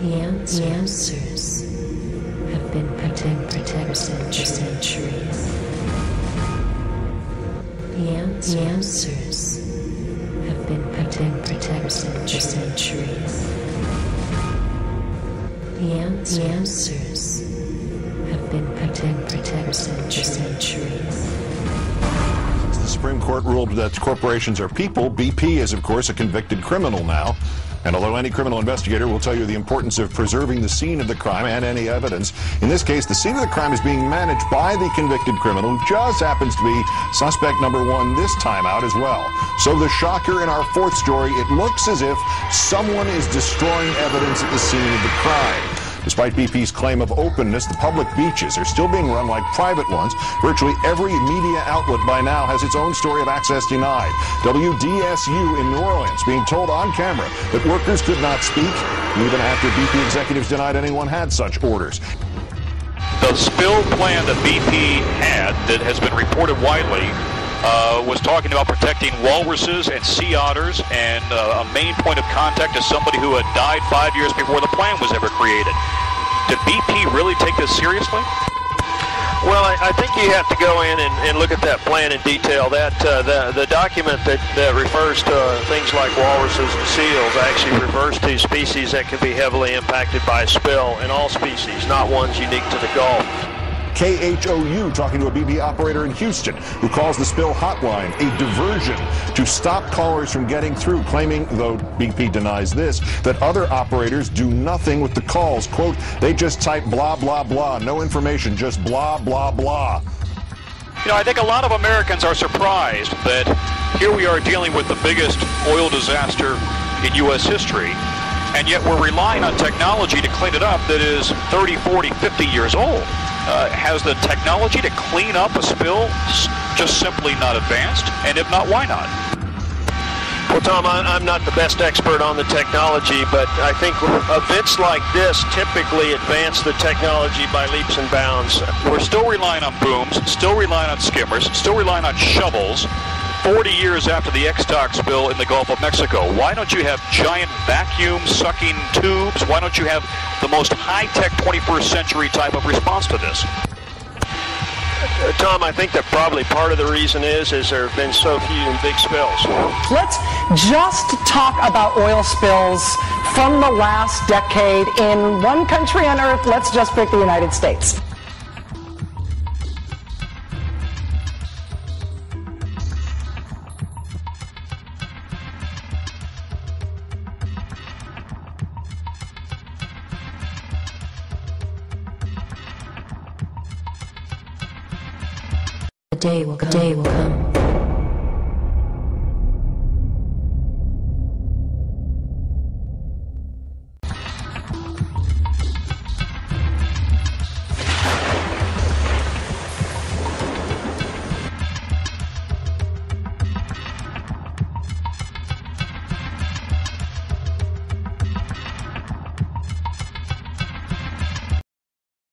The answers have been protected for centuries. The answers have been protected for centuries. The answers have been protected for centuries. The Supreme Court ruled that corporations are people. BP is, of course, a convicted criminal now. And although any criminal investigator will tell you the importance of preserving the scene of the crime and any evidence, in this case, the scene of the crime is being managed by the convicted criminal, who just happens to be suspect number one this time out as well. So the shocker in our fourth story, it looks as if someone is destroying evidence at the scene of the crime. Despite BP's claim of openness, the public beaches are still being run like private ones. Virtually every media outlet by now has its own story of access denied. WDSU in New Orleans being told on camera that workers could not speak, even after BP executives denied anyone had such orders. The spill plan that BP had that has been reported widely was talking about protecting walruses and sea otters, and a main point of contact is somebody who had died 5 years before the plan was ever created. Did BP really take this seriously? Well, I think you have to go in and look at that plan in detail. That the document that refers to things like walruses and seals actually refers to species that can be heavily impacted by a spill, and all species, not ones unique to the Gulf. KHOU talking to a BP operator in Houston who calls the spill hotline a diversion to stop callers from getting through, claiming, though BP denies this, that other operators do nothing with the calls. Quote, they just type blah, blah, blah, no information, just blah, blah, blah. You know, I think a lot of Americans are surprised that here we are dealing with the biggest oil disaster in U.S. history, and yet we're relying on technology to clean it up that is 30, 40, 50 years old. Has the technology to clean up a spill just simply not advanced? And if not, why not? Well, Tom, I'm not the best expert on the technology, but I think events like this typically advance the technology by leaps and bounds. We're still relying on booms, still relying on skimmers, still relying on shovels. 40 years after the X-Dock spill in the Gulf of Mexico, why don't you have giant vacuum-sucking tubes? Why don't you have the most high-tech 21st century type of response to this? Tom, I think that probably part of the reason is there have been so few big spills. Let's just talk about oil spills from the last decade in one country on Earth. Let's just pick the United States. The day will come.